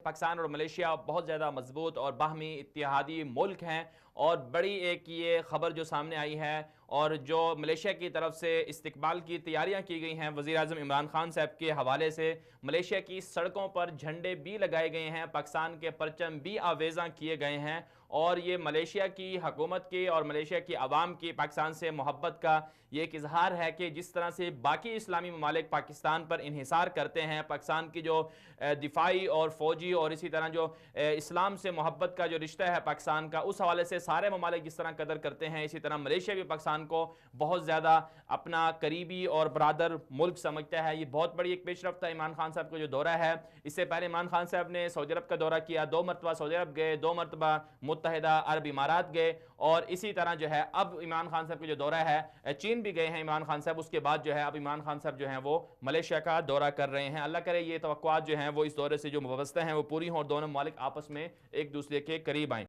پاکستان اور ملیشیا بہت زیادہ مضبوط اور باہمی اتحادی ملک ہیں، اور بڑی ایک یہ خبر جو سامنے آئی ہے اور جو ملیشیا کی طرف سے استقبال کی تیاریاں کی گئی ہیں وزیر اعظم عمران خان صاحب کے حوالے سے، ملیشیا کی سڑکوں پر جھنڈے بھی لگائے گئے ہیں، پاکستان کے پرچم بھی آویزاں کیے گئے ہیں، اور یہ ملیشیا کی حکومت کی اور ملیشیا کی عوام کی پاکستان سے محبت کا یہ ایک اظہار ہے کہ جس طرح سے باقی اسلامی ممالک پاکستان پر انحصار کرتے ہیں، پاکستان کی جو دفاعی اور فوجی اور اسی طرح جو اسلام سے محبت کا جو رشتہ ہے پاکستان کا، اس حوالے سے سارے ممالک جس طرح قدر کرتے ہیں، اسی طرح ملیشیا بھی پاکستان کو بہت زیادہ اپنا قریبی اور برادر ملک سمجھتا ہے۔ یہ بہت بڑی ایک پیش رفت ہے عمران خان صاحب کا جو دورہ ہے۔ اس سے پہلے عمران خان صاحب نے سعودی عرب کا دورہ کیا، 2 مرتبہ سعودی عرب گئے، 2 مرتبہ متحدہ عرب امارات گئے، اور اسی طرح جو ہے اب عمران خان صاحب کا جو دورہ ہے چین بھی گئے ہیں عمران خان صاحب، اس کے بعد جو ہے اب عمران خان صاحب جو ہیں وہ ملیشیا کا دورہ کر رہے ہیں۔ اللہ کرے یہ توقعات جو ہیں وہ اس دورے سے جو وابستہ ہیں وہ پوری ہوں اور دونوں ممالک آپس میں ایک دوسرے کے قریب آئیں۔